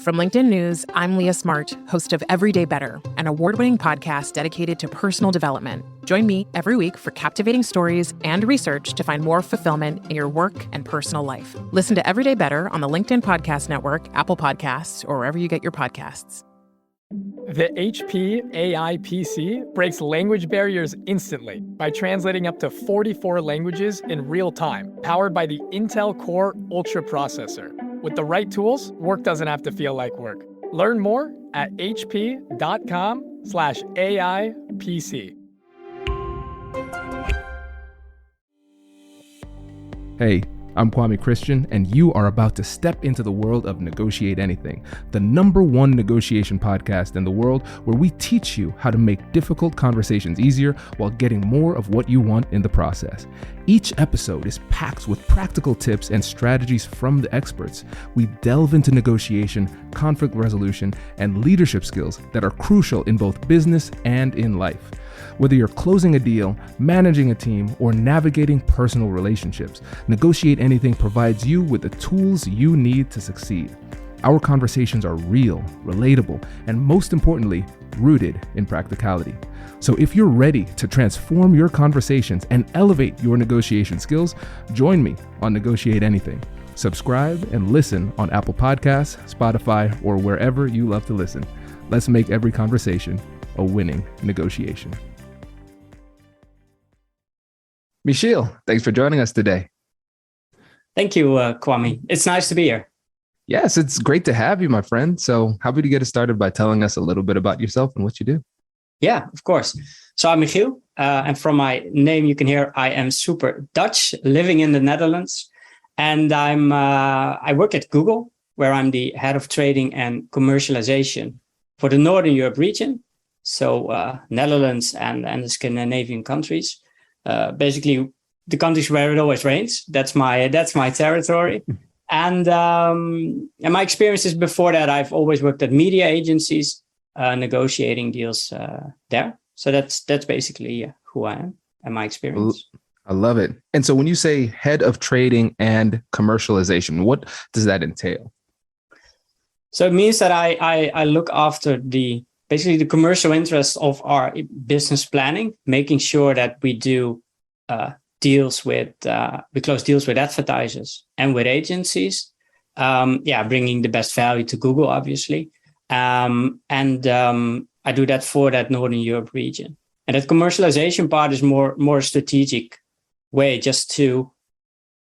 From LinkedIn News, I'm Leah Smart, host of Everyday Better, an award-winning podcast dedicated to personal development. Join me every week for captivating stories and research to find more fulfillment in your work and personal life. Listen to Everyday Better on the LinkedIn Podcast Network, Apple Podcasts, or wherever you get your podcasts. The HP AI PC breaks language barriers instantly by translating up to 44 languages in real time, powered by the Intel Core Ultra processor. With the right tools, work doesn't have to feel like work. Learn more at hp.com/AI PC. Hey, I'm Kwame Christian, and you are about to step into the world of Negotiate Anything, the #1 negotiation podcast in the world, where we teach you how to make difficult conversations easier while getting more of what you want in the process. Each episode is packed with practical tips and strategies from the experts. We delve into negotiation, conflict resolution, and leadership skills that are crucial in both business and in life. Whether you're closing a deal, managing a team, or navigating personal relationships, Negotiate Anything provides you with the tools you need to succeed. Our conversations are real, relatable, and most importantly, rooted in practicality. So if you're ready to transform your conversations and elevate your negotiation skills, join me on Negotiate Anything. Subscribe and listen on Apple Podcasts, Spotify, or wherever you love to listen. Let's make every conversation a winning negotiation. Michiel, thanks for joining us today. Thank you, Kwame. It's nice to be here. Yes, it's great to have you, my friend. So how about you get us started by telling us a little bit about yourself and what you do? Yeah, of course. So I'm Michiel, and from my name, you can hear I am super Dutch, living in the Netherlands. And I work at Google, where I'm the head of trading and commercialization for the Northern Europe region. So Netherlands and the Scandinavian countries. Basically, the countries where it always rains. That's my territory. And my experiences before that, I've always worked at media agencies, negotiating deals there. So that's basically who I am and my experience. I love it. And so when you say head of trading and commercialization, what does that entail? So it means that I look after basically the commercial interests of our business planning, making sure that we do we close deals with advertisers and with agencies. Bringing the best value to Google, obviously. I do that for that Northern Europe region. And that commercialization part is more strategic way, just to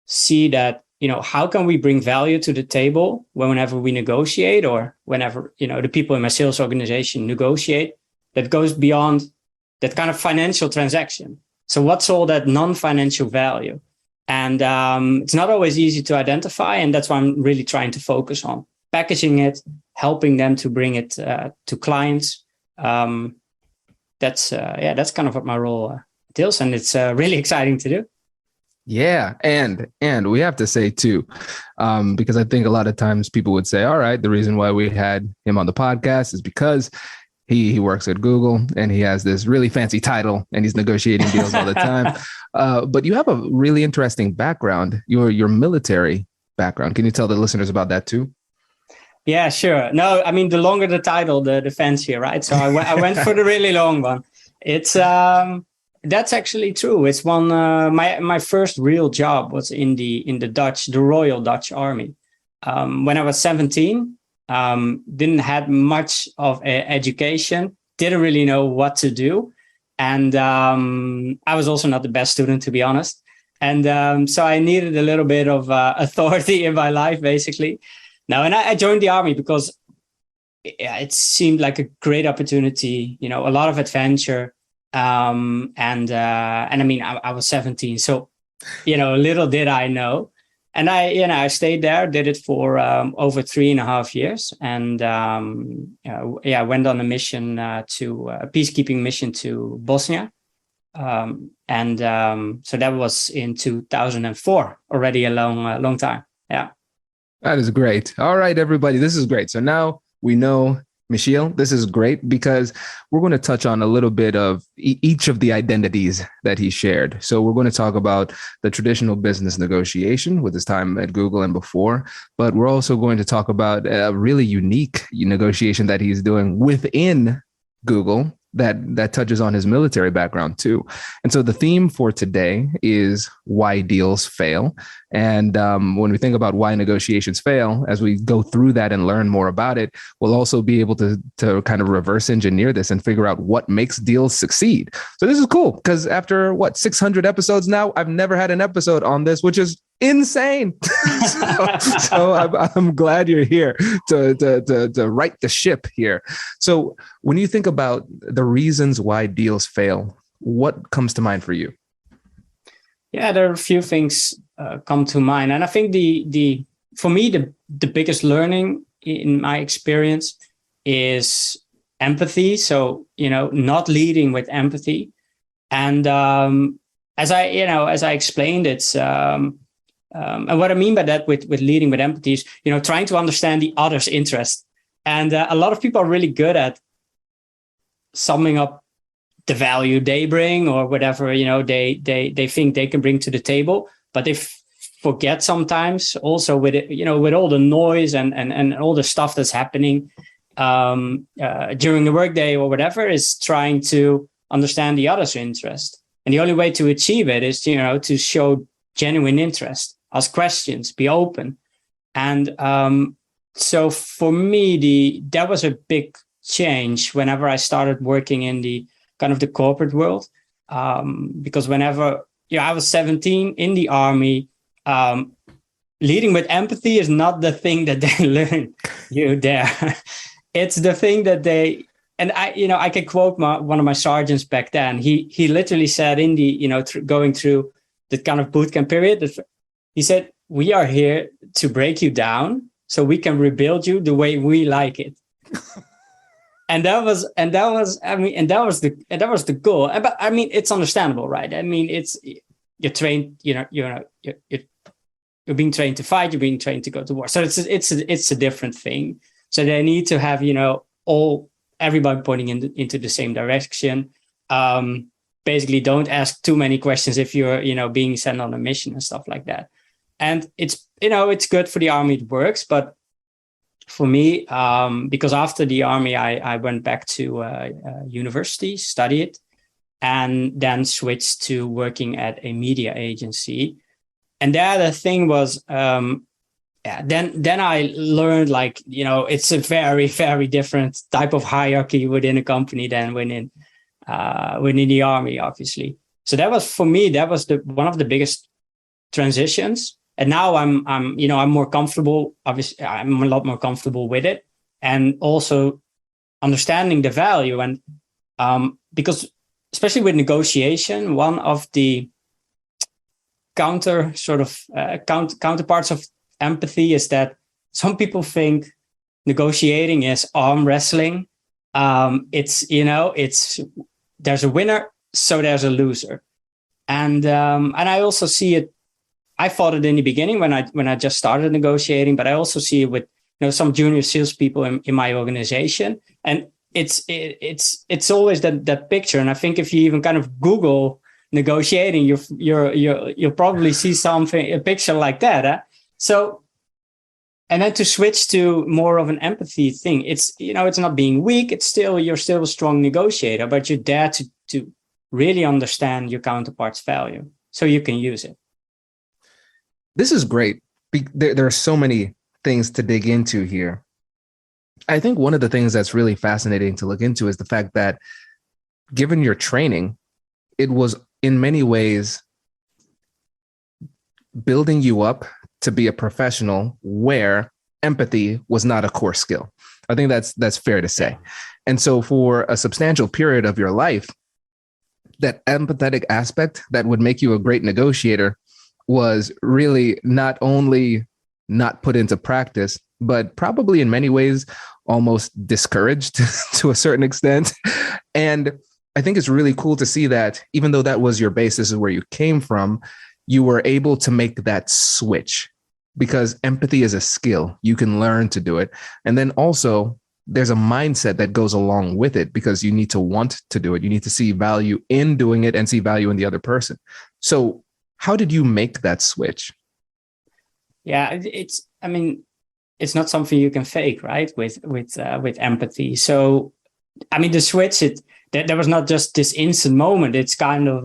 see that, how can we bring value to the table whenever we negotiate, or whenever, the people in my sales organization negotiate, that goes beyond that kind of financial transaction. So what's all that non-financial value? And it's not always easy to identify. And that's why I'm really trying to focus on packaging it, helping them to bring it to clients. That's kind of what my role entails. And it's really exciting to do. Yeah. And we have to say too, because I think a lot of times people would say, all right, the reason why we had him on the podcast is because he works at Google and he has this really fancy title and he's negotiating deals all the time. But you have a really interesting background, your military background. Can you tell the listeners about that too? Yeah, sure. No, I mean, the longer the title, the fancier, right? So I went for the really long one. It's that's actually true. It's one. My first real job was in the Royal Dutch Army. When I was 17, didn't have much of education, didn't really know what to do, and I was also not the best student, to be honest. And so I needed a little bit of authority in my life, basically. Now, and I joined the army because it seemed like a great opportunity, a lot of adventure. And I mean, I was 17, so, little did I know. And I stayed there, did it for over 3.5 years. And I went on a mission a peacekeeping mission to Bosnia. So that was in 2004, already a long time. Yeah. That is great. All right, everybody, this is great. So now we know Michiel, this is great because we're going to touch on a little bit of each of the identities that he shared. So we're going to talk about the traditional business negotiation with his time at Google and before, but we're also going to talk about a really unique negotiation that he's doing within Google that touches on his military background too. And so the theme for today is why deals fail. And when we think about why negotiations fail, as we go through that and learn more about it, we'll also be able to kind of reverse engineer this and figure out what makes deals succeed. So this is cool because after 600 episodes now, I've never had an episode on this, which is insane. so I'm glad you're here to right the ship here. So when you think about the reasons why deals fail, what comes to mind for you? Yeah, there are a few things come to mind, and I think for me the biggest learning in my experience is empathy. So not leading with empathy, and as I explained, it's and what I mean by that with leading with empathy is trying to understand the other's interest, and a lot of people are really good at summing up the value they bring or whatever they think they can bring to the table, but they forget sometimes also with it, with all the noise and all the stuff that's happening during the workday or whatever, is trying to understand the other's interest. And the only way to achieve it is to show genuine interest, ask questions, be open. And so for me, that was a big change whenever I started working in the kind of the corporate world, because whenever I was 17 in the army, leading with empathy is not the thing that they learn you there. It's the thing that they, and I can quote one of my sergeants back then. He literally said in the going through the kind of boot camp period, he said, "We are here to break you down so we can rebuild you the way we like it." And that was the goal. But I mean, it's understandable, right? I mean, you're trained, you're being trained to fight, you're being trained to go to war. So it's a different thing. So they need to have, everybody pointing into the same direction. Basically, don't ask too many questions if you're, being sent on a mission and stuff like that. And it's good for the army, it works, but for me, because after the army, I went back to university, studied, and then switched to working at a media agency. And there the thing was, then I learned it's a very, very different type of hierarchy within a company than within the army, obviously. So that was, for me, one of the biggest transitions. And now I'm more comfortable. Obviously, I'm a lot more comfortable with it, and also understanding the value. And because especially with negotiation, one of the counterparts of empathy is that some people think negotiating is arm wrestling. It's there's a winner, so there's a loser, and I also see it. I thought it in the beginning when I just started negotiating, but I also see it with some junior salespeople in my organization, and it's always that picture. And I think if you even kind of Google negotiating, you'll probably see a picture like that. So, and then to switch to more of an empathy thing, it's not being weak. You're still a strong negotiator, but you're there to really understand your counterpart's value so you can use it. This is great. There are so many things to dig into here. I think one of the things that's really fascinating to look into is the fact that given your training, it was in many ways building you up to be a professional where empathy was not a core skill. I think that's fair to say. And so for a substantial period of your life, that empathetic aspect that would make you a great negotiator was really not only not put into practice, but probably in many ways almost discouraged to a certain extent. And I think it's really cool to see that even though that was your base, this is where you came from, you were able to make that switch, because empathy is a skill. You can learn to do it. And then also there's a mindset that goes along with it because you need to want to do it. You need to see value in doing it and see value in the other person. So how did you make that switch? Yeah, it's not something you can fake, right? With empathy. So, I mean, the switch, there was not just this instant moment. It's kind of,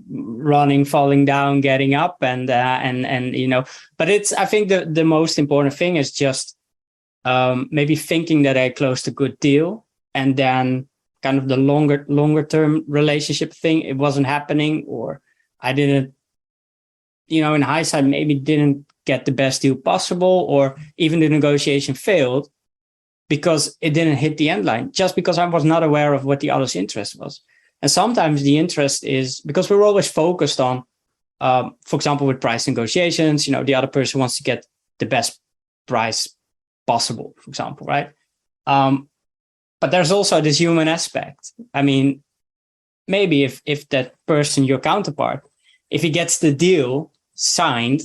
running, falling down, getting up, and but I think the most important thing is just maybe thinking that I closed a good deal, and then kind of the longer term relationship thing, it wasn't happening, or I didn't, in hindsight, maybe didn't get the best deal possible, or even the negotiation failed because it didn't hit the end line, just because I was not aware of what the other's interest was. And sometimes the interest is because we're always focused on, for example, with price negotiations, the other person wants to get the best price possible, for example, right? But there's also this human aspect. I mean, maybe if that person, your counterpart, if he gets the deal signed,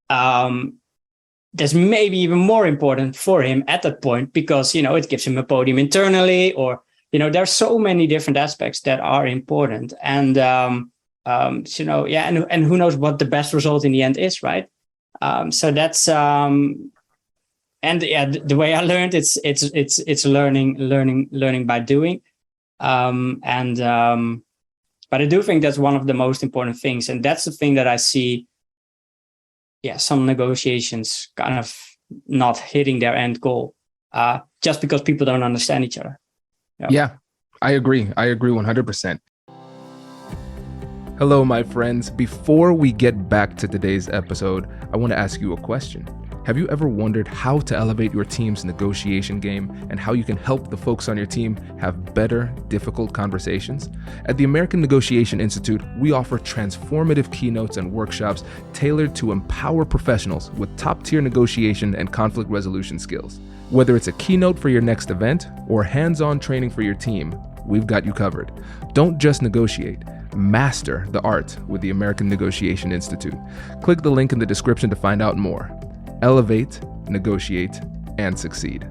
that's maybe even more important for him at that point, because, it gives him a podium internally, or, there's so many different aspects that are important. And, and who knows what the best result in the end is, right? So that's, the way I learned, it's learning by doing. But I do think that's one of the most important things. And that's the thing that I see, some negotiations kind of not hitting their end goal, just because people don't understand each other. Yeah, I agree. I agree 100%. Hello, my friends. Before we get back to today's episode, I want to ask you a question. Have you ever wondered how to elevate your team's negotiation game and how you can help the folks on your team have better, difficult conversations? At the American Negotiation Institute, we offer transformative keynotes and workshops tailored to empower professionals with top-tier negotiation and conflict resolution skills. Whether it's a keynote for your next event or hands-on training for your team, we've got you covered. Don't just negotiate. Master the art with the American Negotiation Institute. Click the link in the description to find out more. Elevate, negotiate, and succeed.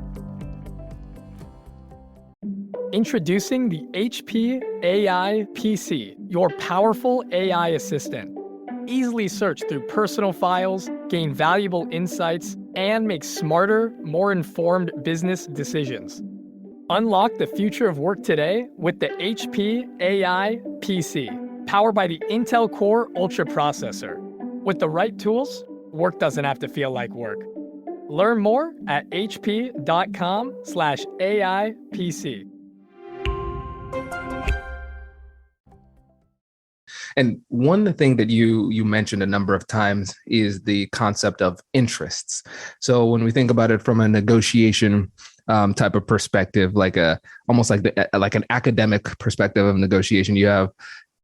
Introducing the HP AI PC, your powerful AI assistant. Easily search through personal files, gain valuable insights, and make smarter, more informed business decisions. Unlock the future of work today with the HP AI PC, powered by the Intel Core Ultra processor. With the right tools, work doesn't have to feel like work. Learn more at hp.com/AIPC. And one thing that you mentioned a number of times is the concept of interests. So when we think about it from a negotiation type of perspective, almost like an academic perspective of negotiation, you have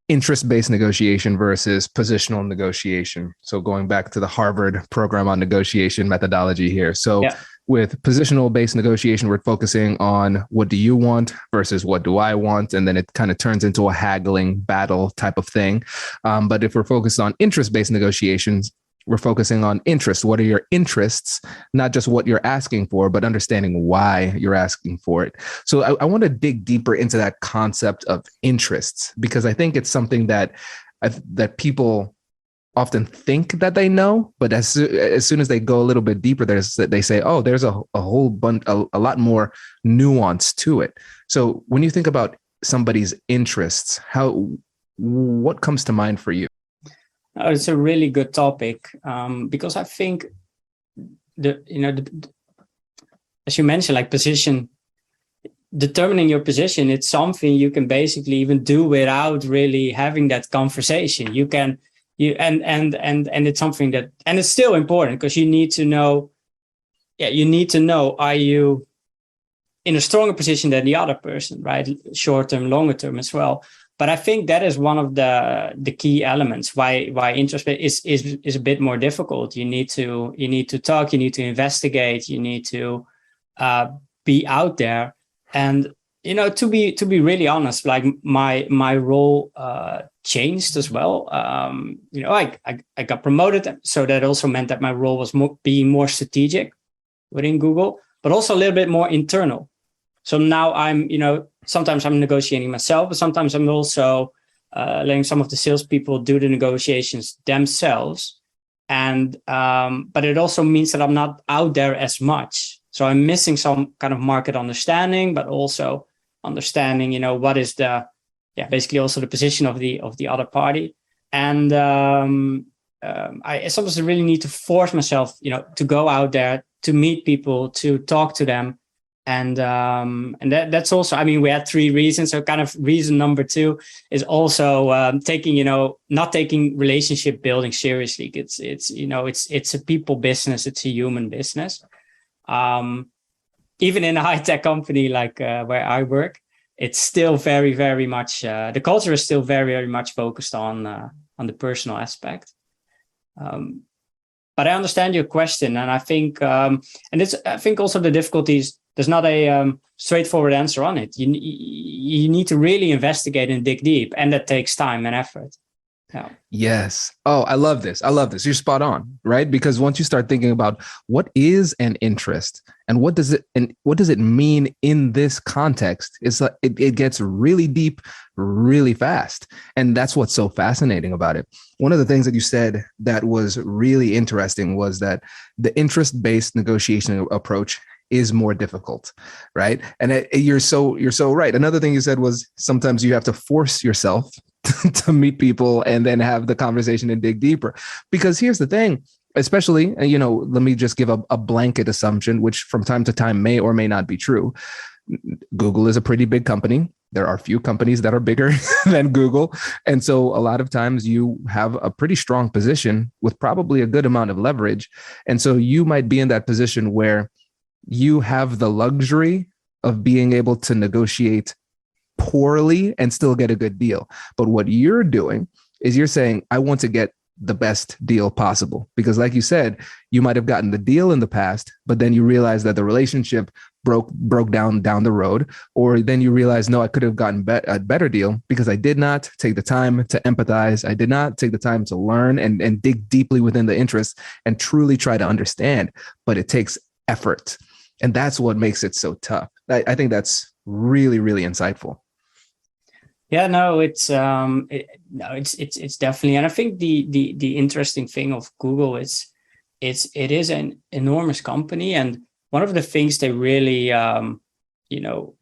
interest-based negotiation versus positional negotiation. So going back to the Harvard program on negotiation methodology here. So with positional-based negotiation, we're focusing on what do you want versus what do I want? And then it kind of turns into a haggling battle type of thing. But if we're focused on interest-based negotiations, we're focusing on interest. What are your interests? Not just what you're asking for, but understanding why you're asking for it. So I want to dig deeper into that concept of interests, because I think it's something that people often think that they know, but as soon as they go a little bit deeper, they say, oh, there's a whole bunch, a lot more nuance to it. So when you think about somebody's interests, what comes to mind for you? It's a really good topic, because I think as you mentioned, like determining your position, it's something you can basically even do without really having that conversation. And it's something that, and it's still important because you need to know, are you in a stronger position than the other person, right? Short term, longer term as well. But I think that is one of the key elements why interest is a bit more difficult. You need to talk, you need to investigate, you need to be out there. And to be really honest, like my role changed as well. I got promoted, so that also meant that my role was being more strategic. within Google, but also a little bit more internal. So now I'm, sometimes I'm negotiating myself, but sometimes I'm also letting some of the salespeople do the negotiations themselves. And but it also means that I'm not out there as much. So I'm missing some kind of market understanding, but also understanding, what is basically also the position of the other party. And I sometimes really need to force myself, to go out there, to meet people, to talk to them. And that's also, we had 3 reasons. So kind of reason number 2 is also not taking relationship building seriously. It's a people business. It's a human business. Even in a high-tech company like where I work, it's still very, very much, the culture is still very, very much focused on the personal aspect. But I understand your question. And I think, I think also the difficulties, there's not a straightforward answer on it. You need to really investigate and dig deep, and that takes time and effort. Yeah. Yes. Oh, I love this. You're spot on, right? Because once you start thinking about what is an interest and what does it mean in this context, it's like it gets really deep, really fast. And that's what's so fascinating about it. One of the things that you said that was really interesting was that the interest-based negotiation approach is more difficult, right? And you're so right. Another thing you said was sometimes you have to force yourself to meet people and then have the conversation and dig deeper. Because here's the thing, especially, let me just give a blanket assumption, which from time to time may or may not be true. Google is a pretty big company. There are few companies that are bigger than Google. And so a lot of times you have a pretty strong position with probably a good amount of leverage. And so you might be in that position where you have the luxury of being able to negotiate poorly and still get a good deal. But what you're doing is you're saying, I want to get the best deal possible. Because like you said, you might have gotten the deal in the past, but then you realize that the relationship broke down the road. Or then you realize, no, I could have gotten a better deal because I did not take the time to empathize. I did not take the time to learn and dig deeply within the interest and truly try to understand. But it takes effort. And that's what makes it so tough. I think that's really, really insightful. Yeah, no, it's definitely, and I think the interesting thing of Google is it is an enormous company, and one of the things they really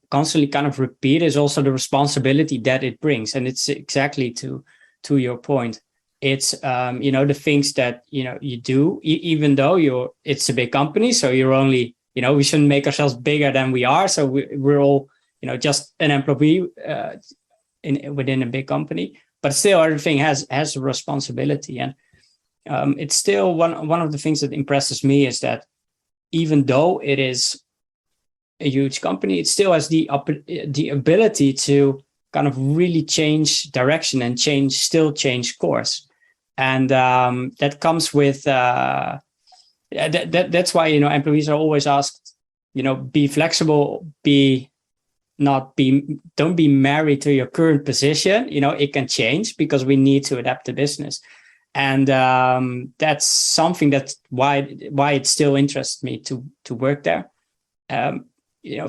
constantly kind of repeat is also the responsibility that it brings, and it's exactly to your point. It's the things that you do, even though it's a big company, so you're only. We shouldn't make ourselves bigger than we are. So we're all, just an employee within a big company. But still, everything has a responsibility. And it's still one of the things that impresses me is that even though it is a huge company, it still has the ability to kind of really change direction and change course. And that comes with... that's why employees are always asked, be flexible, don't be married to your current position. It can change because we need to adapt the business, and that's something that's why it still interests me to work there.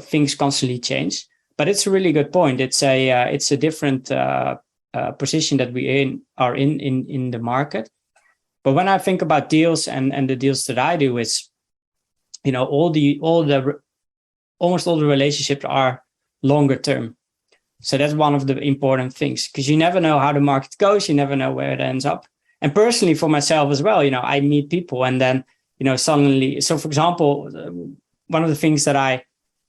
Things constantly change, but it's a really good point. It's a different position that we are in the market. But when I think about deals and the deals that I do, it's, almost all the relationships are longer term. So that's one of the important things, because you never know how the market goes. You never know where it ends up. And personally for myself as well, I meet people and then, suddenly, so for example, one of the things that I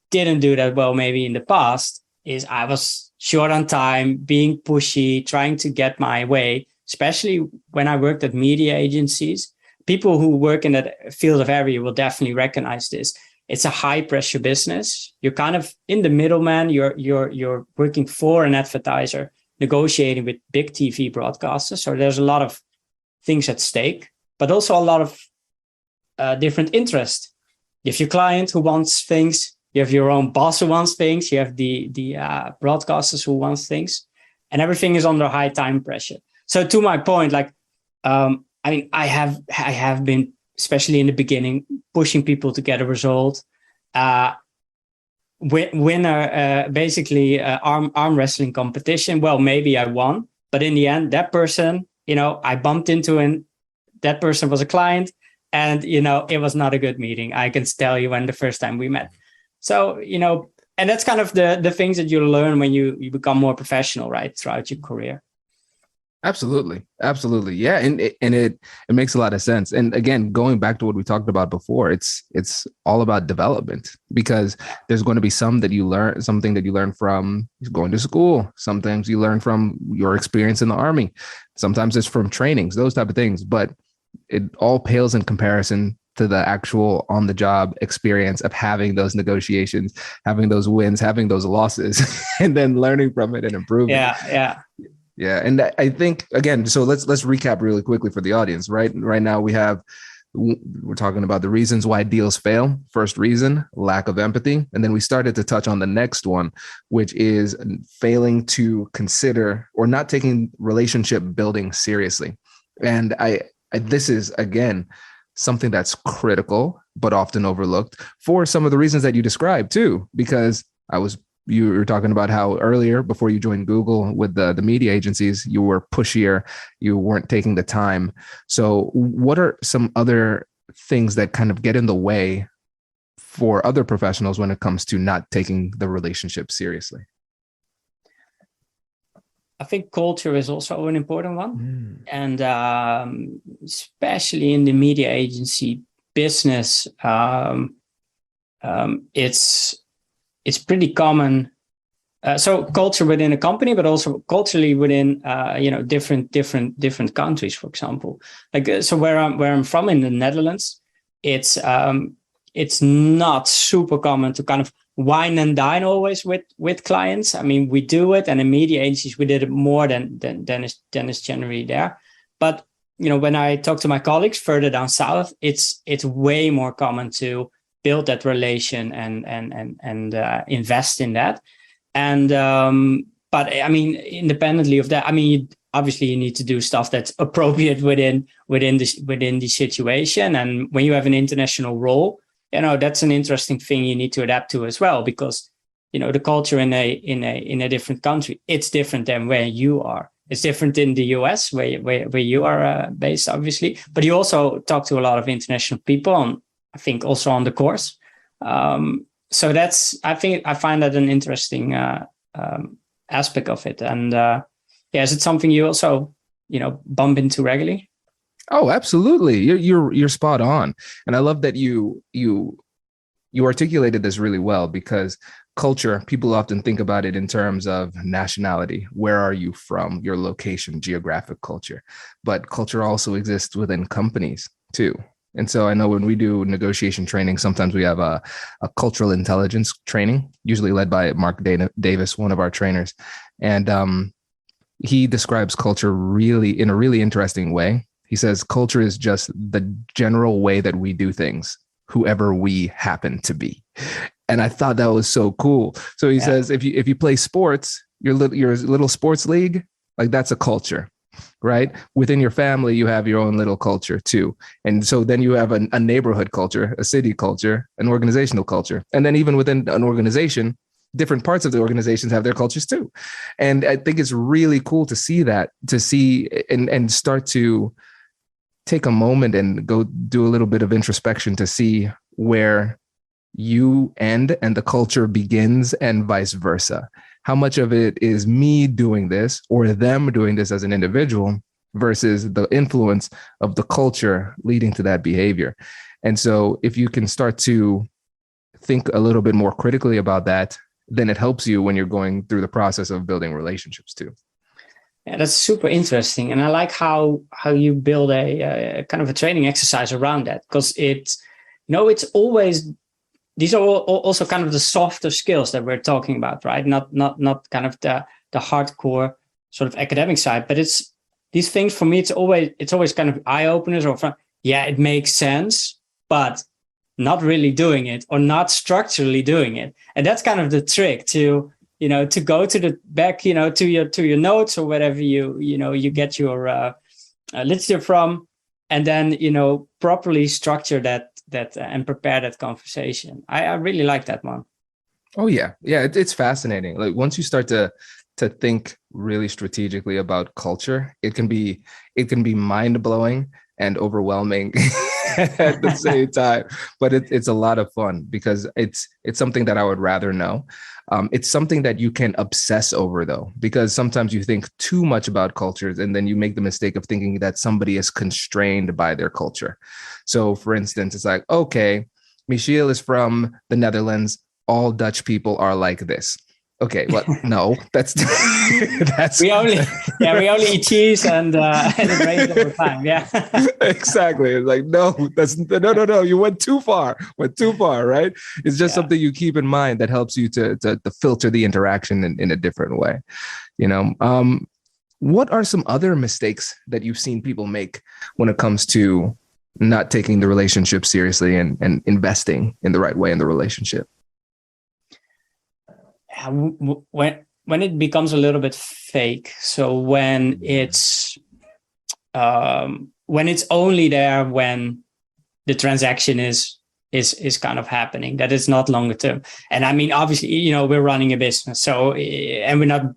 didn't do that well, maybe in the past, is I was short on time, being pushy, trying to get my way. Especially when I worked at media agencies, people who work in that field of area will definitely recognize this. It's a high pressure business. You're kind of in the middleman. You're working for an advertiser, negotiating with big TV broadcasters. So there's a lot of things at stake, but also a lot of different interests. You have your client who wants things. You have your own boss who wants things. You have the broadcasters who wants things, and everything is under high time pressure. So to my point, I have been especially in the beginning, pushing people to get a result. Win a basically arm wrestling competition. Well, maybe I won, but in the end, that person, I bumped into, and that person was a client, and it was not a good meeting. I can tell you when the first time we met. So and that's kind of the things that you learn when you become more professional, right, throughout your career. Absolutely. Yeah. And it makes a lot of sense. And again, going back to what we talked about before, it's all about development, because there's going to be something that you learn from going to school. Sometimes you learn from your experience in the Army. Sometimes it's from trainings, those type of things, but it all pales in comparison to the actual on the job experience of having those negotiations, having those wins, having those losses, and then learning from it and improving. Yeah. And I think, again, so let's recap really quickly for the audience, right? Right now we're talking about the reasons why deals fail. First reason, lack of empathy. And then we started to touch on the next one, which is failing to consider or not taking relationship building seriously. And this is, again, something that's critical, but often overlooked for some of the reasons that you described too, because you were talking about how earlier, before you joined Google with the media agencies, you were pushier, you weren't taking the time. So what are some other things that kind of get in the way for other professionals when it comes to not taking the relationship seriously? I think culture is also an important one. And especially in the media agency business, it's pretty common. So culture within a company, but also culturally within different countries. For example, so where I'm from in the Netherlands, it's not super common to kind of wine and dine always with clients. I mean, we do it, and in media agencies we did it more than is generally there. But when I talk to my colleagues further down south, it's way more common to build that relation and invest in that. And but I mean, independently of that, I mean, obviously you need to do stuff that's appropriate within the situation. And when you have an international role, that's an interesting thing you need to adapt to as well, because the culture in a different country, it's different than where you are. It's different in the US where you are based, obviously, but you also talk to a lot of international people on, I think, also on the course. So I find that an interesting aspect of it. And is it something you also, bump into regularly? Oh, absolutely. You're spot on. And I love that you articulated this really well, because culture, people often think about it in terms of nationality. Where are you from? Your location, geographic culture. But culture also exists within companies too. And so I know when we do negotiation training, sometimes we have a cultural intelligence training, usually led by Mark Davis, one of our trainers. And he describes culture in a really interesting way. He says culture is just the general way that we do things, whoever we happen to be. And I thought that was so cool. So he says, if you play sports, your little sports league, like that's a culture, right? Within your family, you have your own little culture too. And so then you have a neighborhood culture, a city culture, an organizational culture. And then even within an organization, different parts of the organizations have their cultures too. And I think it's really cool to see that, and start to take a moment and go do a little bit of introspection to see where you end and the culture begins, and vice versa. How much of it is me doing this or them doing this as an individual versus the influence of the culture leading to that behavior. And so if you can start to think a little bit more critically about that, then it helps you when you're going through the process of building relationships too. Yeah, that's super interesting. And I like how you build a kind of a training exercise around that, because it's always, these are also kind of the softer skills that we're talking about, right? Not kind of the hardcore sort of academic side, but it's these things for me. It's always kind of eye openers, or it makes sense, but not really doing it, or not structurally doing it. And that's kind of the trick to go to the back, to your notes or whatever you get your literature from, and then, properly structure that and prepare that conversation. I really like that one. Oh yeah. It's fascinating. Like once you start to think really strategically about culture, it can be mind blowing and overwhelming at the same time. But it's a lot of fun because it's something that I would rather know. It's something that you can obsess over though, because sometimes you think too much about cultures and then you make the mistake of thinking that somebody is constrained by their culture. So for instance, it's like, okay, Michiel is from the Netherlands. All Dutch people are like this. Okay, well, no, that's we only eat cheese and it rains all the time. Yeah, exactly. It's like no, no. You went too far. Right? It's just something you keep in mind that helps you to filter the interaction in a different way. What are some other mistakes that you've seen people make when it comes to not taking the relationship seriously and investing in the right way in the relationship? When it becomes a little bit fake, so when it's only there when the transaction is kind of happening, that is not longer term. And I mean, obviously, we're running a business, so and we're not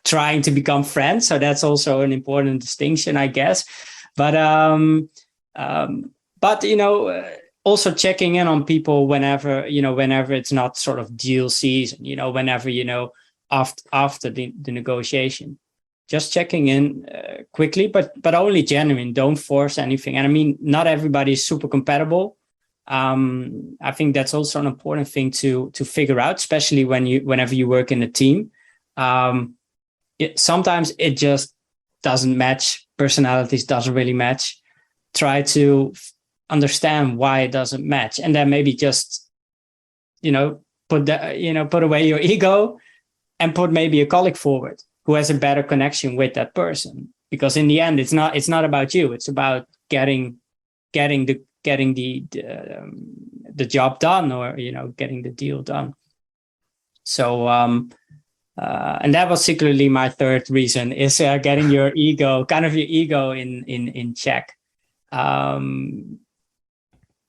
trying to become friends, so that's also an important distinction, I guess. But also checking in on people whenever it's not sort of deal season, whenever, after the negotiation, just checking in quickly, but only genuine. Don't force anything. And I mean, not everybody is super compatible. I think that's also an important thing to figure out, especially whenever you work in a team. Sometimes it just doesn't match. Personalities doesn't really match. Try to understand why it doesn't match, and then maybe just put away your ego and put maybe a colleague forward who has a better connection with that person, because in the end it's not about you, it's about getting the job done, or getting the deal done. So and that was secretly my third reason, is getting your ego in check.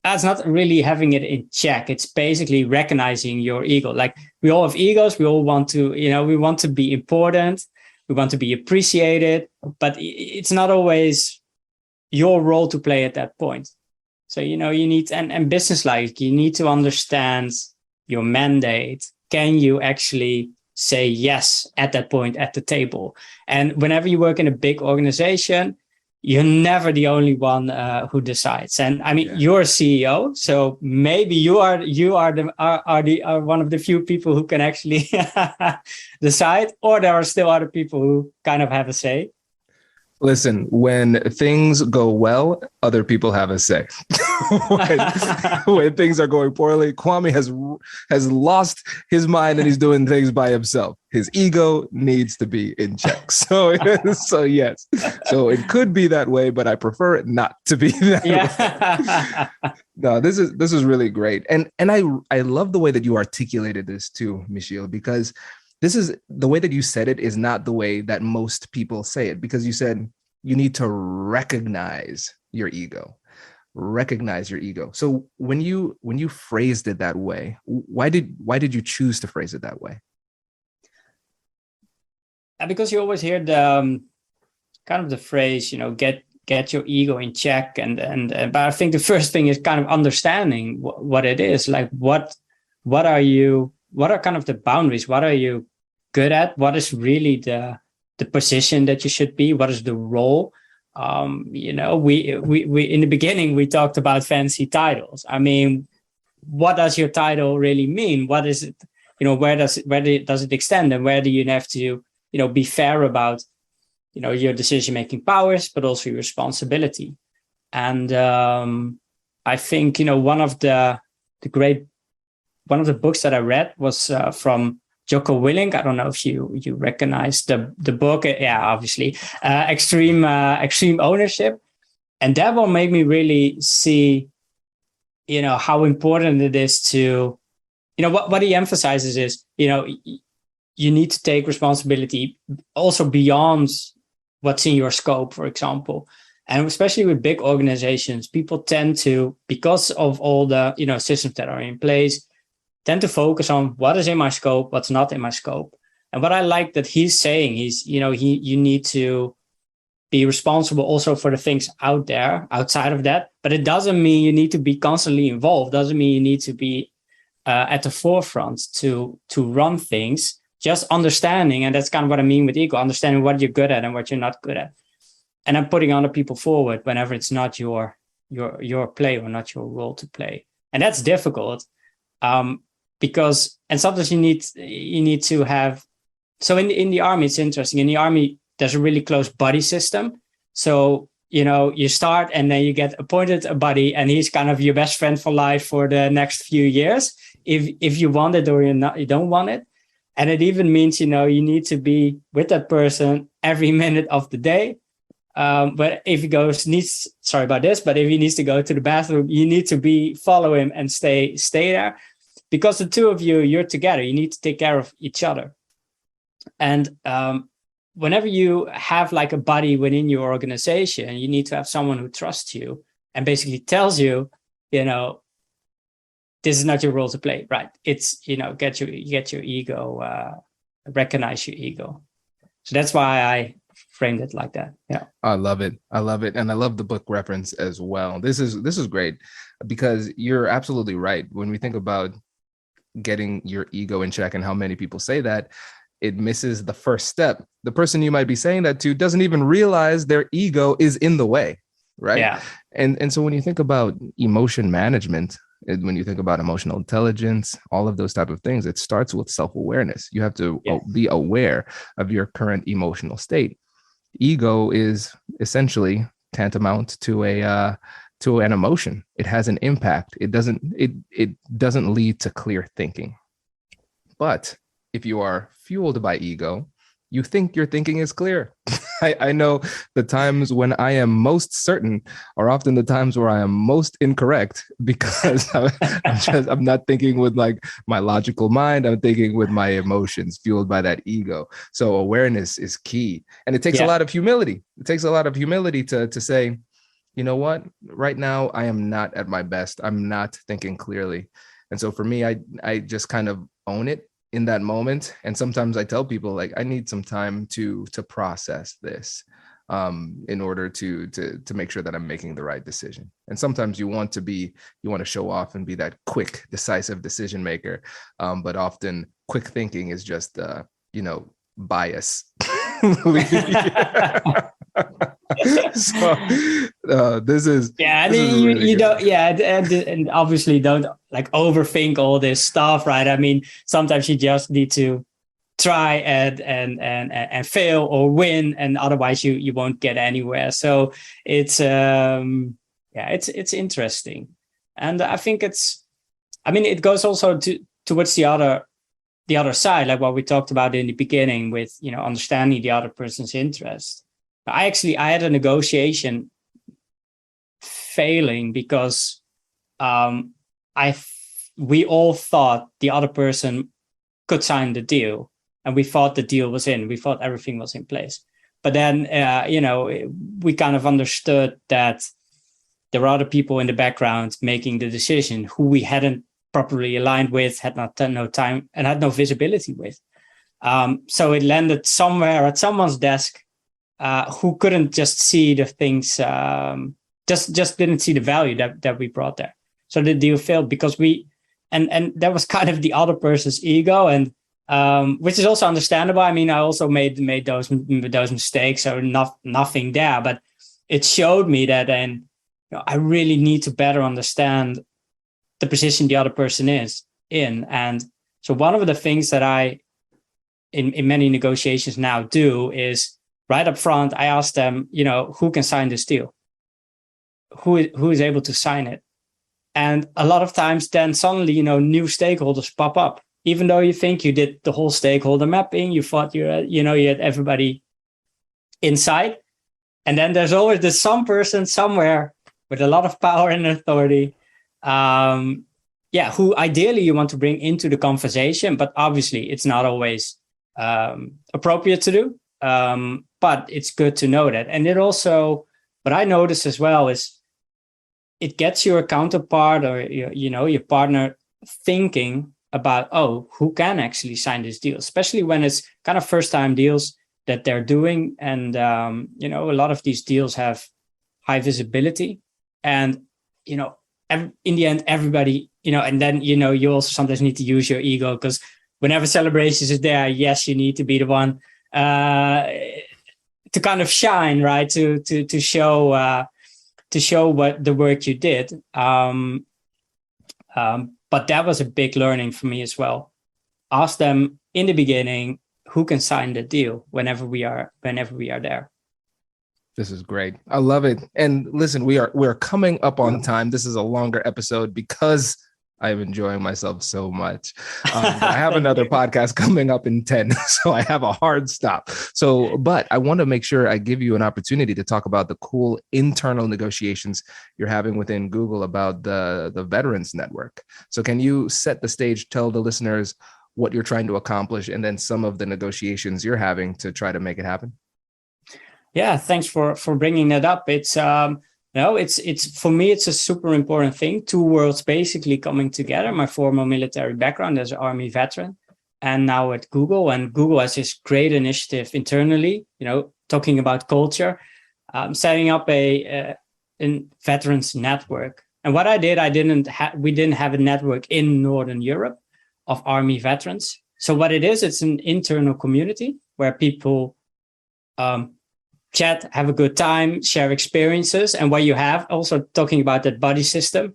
That's not really having it in check. It's basically recognizing your ego. Like, we all have egos. We all want to, we want to be important. We want to be appreciated, but it's not always your role to play at that point. So, you need, and business-like, you need to understand your mandate. Can you actually say yes at that point at the table? And whenever you work in a big organization, you're never the only one who decides. And I mean, you're a CEO, so maybe you are one of the few people who can actually decide, or there are still other people who kind of have a say. Listen, when things go well, other people have a say. when things are going poorly, Kwame has lost his mind and he's doing things by himself. His ego needs to be in check. So yes. So it could be that way, but I prefer it not to be that way. No, this is really great. And I love the way that you articulated this too, Michiel, because this is the way that you said it is not the way that most people say it, because you said you need to recognize your ego. So when you phrased it that way, why did you choose to phrase it that way? Because you always hear the kind of the phrase, get your ego in check, and but I think the first thing is kind of understanding what it is. Like, what are kind of the boundaries? What are you good at? What is really the position that you should be? What is the role? We in the beginning we talked about fancy titles. I mean, what does your title really mean? What is it? Where does it extend, and where do you have to be fair about your decision-making powers, but also your responsibility. And I think one of the books that I read was from Jocko Willink. I don't know if you recognize the book. Yeah, obviously, Extreme Ownership. And that one made me really see, how important it is to, what he emphasizes is, you need to take responsibility also beyond what's in your scope, for example. And especially with big organizations, people tend to, because of all the, systems that are in place, tend to focus on what is in my scope, what's not in my scope. And what I like that he's saying, you need to be responsible also for the things out there, outside of that. But it doesn't mean you need to be constantly involved. Doesn't mean you need to be at the forefront to run things. Just understanding, and that's kind of what I mean with ego, understanding what you're good at and what you're not good at. And then putting other people forward whenever it's not your play or not your role to play. And that's difficult. Because sometimes you need to have, so in the army, it's interesting. In the army, there's a really close buddy system. So, you start and then you get appointed a buddy, and he's kind of your best friend for life for the next few years. If you want it or you don't want it. And it even means, you need to be with that person every minute of the day. But if he sorry about this, but if he needs to go to the bathroom, you need to follow him and stay there. Because the two of you're together, you need to take care of each other. And whenever you have like a buddy within your organization, you need to have someone who trusts you and basically tells you, this is not your role to play, right? It's, get your ego, recognize your ego. So that's why I framed it like that. Yeah. I love it. And I love the book reference as well. This is great, because you're absolutely right. When we think about getting your ego in check and how many people say that, it misses the first step. The person you might be saying that to doesn't even realize their ego is in the way, right? Yeah. And so when you think about emotion management, when you think about emotional intelligence, all of those type of things, it starts with self-awareness. You have to be aware of your current emotional state. Ego is essentially tantamount to an emotion. It has an impact. It doesn't lead to clear thinking. But if you are fueled by ego, you think your thinking is clear. I know the times when I am most certain are often the times where I am most incorrect, because I'm not thinking with like my logical mind. I'm thinking with my emotions, fueled by that ego. So awareness is key. And it takes a lot of humility. It takes a lot of humility to say, you know what, right now I am not at my best. I'm not thinking clearly. And so for me, I just kind of own it in that moment. And sometimes I tell people, like, I need some time to process this in order to make sure that I'm making the right decision. And sometimes you want to show off and be that quick, decisive decision maker. But often quick thinking is just, bias. So this is you don't and obviously don't like overthink all this stuff, right? I mean, sometimes you just need to try and fail or win, and otherwise you won't get anywhere. So it's it's interesting, and I think it goes also towards the other side, like what we talked about in the beginning with understanding the other person's interest. I had a negotiation failing because we all thought the other person could sign the deal, and we thought the deal was in. We thought everything was in place. But then, we kind of understood that there were other people in the background making the decision who we hadn't properly aligned with, had no time, and had no visibility with. So it landed somewhere at someone's desk who couldn't just see the things, just didn't see the value that we brought there. So the deal failed because and that was kind of the other person's ego, and which is also understandable. I mean, I also made those mistakes, so nothing there, but it showed me that then I really need to better understand the position the other person is in. And so one of the things that I, in many negotiations now do is right up front, I ask them, who can sign this deal? Who is able to sign it? And a lot of times then suddenly, new stakeholders pop up. Even though you think you did the whole stakeholder mapping, you thought you had everybody inside. And then there's always this some person somewhere with a lot of power and authority, who ideally you want to bring into the conversation, but obviously it's not always appropriate to do. But it's good to know that. And it also But I noticed as well is it gets your counterpart or your partner thinking about, oh, who can actually sign this deal, especially when it's kind of first time deals that they're doing. And, a lot of these deals have high visibility. And, in the end, everybody, and then, you also sometimes need to use your ego, because whenever celebrations is there, yes, you need to be the one to kind of shine, right? To show what the work you did. But that was a big learning for me as well. Ask them in the beginning who can sign the deal whenever we are there. This is great. I love it. And listen, we're coming up on time. This is a longer episode because I'm enjoying myself so much. I have another podcast coming up in 10, so I have a hard stop. But I want to make sure I give you an opportunity to talk about the cool internal negotiations you're having within Google about the Veterans Network. So can you set the stage, tell the listeners what you're trying to accomplish, and then some of the negotiations you're having to try to make it happen? Yeah, thanks for bringing that up. It's for me, it's a super important thing. Two worlds basically coming together. My former military background as an Army veteran, and now at Google. And Google has this great initiative internally, talking about culture, setting up a veterans network. And what I did, we didn't have a network in Northern Europe of Army veterans. So what it is, it's an internal community where people chat, have a good time, share experiences. And what you have, also talking about that buddy system,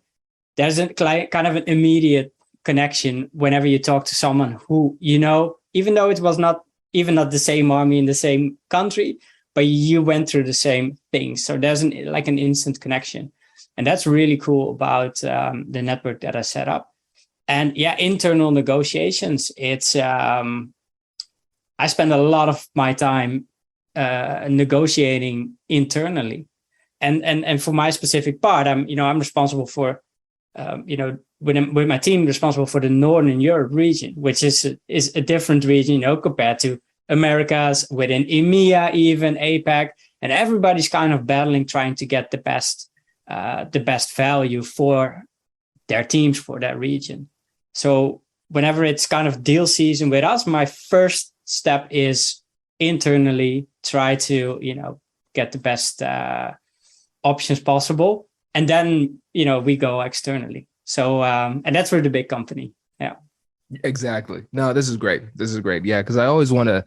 there's a kind of an immediate connection whenever you talk to someone who, even though it was not the same army in the same country, but you went through the same things. So there's an instant connection. And that's really cool about the network that I set up. And yeah, internal negotiations. It's I spend a lot of my time negotiating internally, and for my specific part, I'm responsible for with my team responsible for the Northern Europe region, which is a different region, compared to Americas, within EMEA, even APAC, and everybody's kind of battling, trying to get the best value for their teams for that region. So whenever it's kind of deal season with us, my first step is internally try to get the best options possible, and then we go externally. So and that's for the big company. Yeah, exactly. No, this is great. Yeah, because I always want to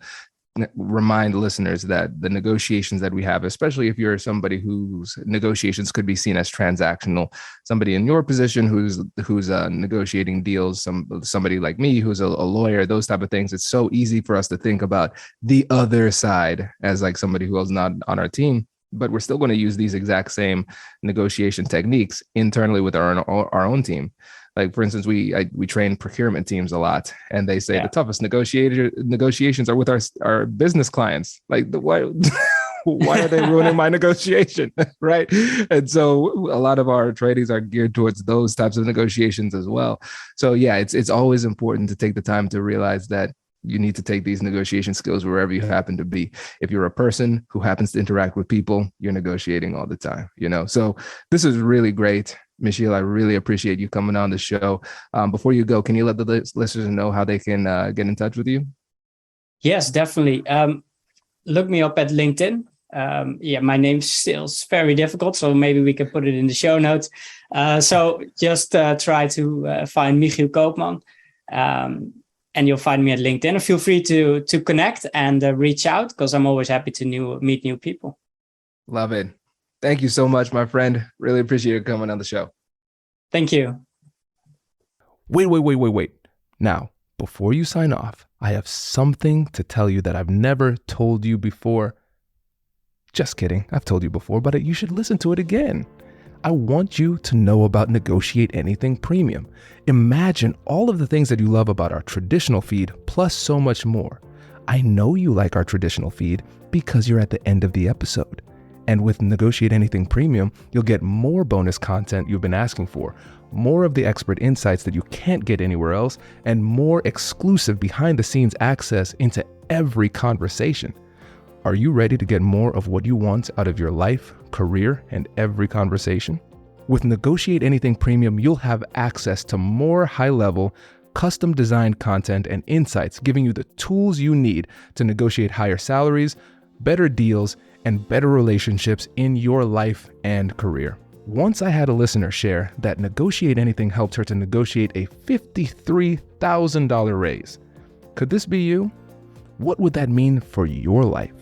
remind listeners that the negotiations that we have, especially if you're somebody whose negotiations could be seen as transactional, somebody in your position who's negotiating deals, somebody like me who's a lawyer, those type of things, it's so easy for us to think about the other side as like somebody who is not on our team. But we're still going to use these exact same negotiation techniques internally with our own team. Like, for instance, we train procurement teams a lot, and they say the toughest negotiations are with our business clients. Like, why are they ruining my negotiation, right? And so a lot of our trainings are geared towards those types of negotiations as well. So yeah, it's always important to take the time to realize that you need to take these negotiation skills wherever you happen to be. If you're a person who happens to interact with people, you're negotiating all the time, So this is really great. Michiel, I really appreciate you coming on the show. Before you go, can you let the listeners know how they can get in touch with you? Yes, definitely. Look me up at LinkedIn. My name's still very difficult, so maybe we can put it in the show notes. So just try to find Michiel Koopman, and you'll find me at LinkedIn. And feel free to connect and reach out, because I'm always happy to meet new people. Love it. Thank you so much, my friend. Really appreciate you coming on the show. Thank you. Wait. Now, before you sign off, I have something to tell you that I've never told you before. Just kidding. I've told you before, but you should listen to it again. I want you to know about Negotiate Anything Premium. Imagine all of the things that you love about our traditional feed, plus so much more. I know you like our traditional feed because you're at the end of the episode. And with Negotiate Anything Premium, you'll get more bonus content you've been asking for, more of the expert insights that you can't get anywhere else, and more exclusive behind-the-scenes access into every conversation. Are you ready to get more of what you want out of your life, career, and every conversation? With Negotiate Anything Premium, you'll have access to more high-level, custom-designed content and insights, giving you the tools you need to negotiate higher salaries, better deals, and better relationships in your life and career. Once I had a listener share that Negotiate Anything helped her to negotiate a $53,000 raise. Could this be you? What would that mean for your life?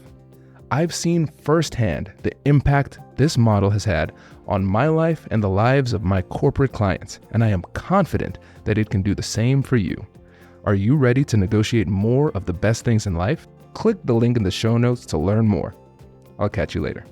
I've seen firsthand the impact this model has had on my life and the lives of my corporate clients, and I am confident that it can do the same for you. Are you ready to negotiate more of the best things in life? Click the link in the show notes to learn more. I'll catch you later.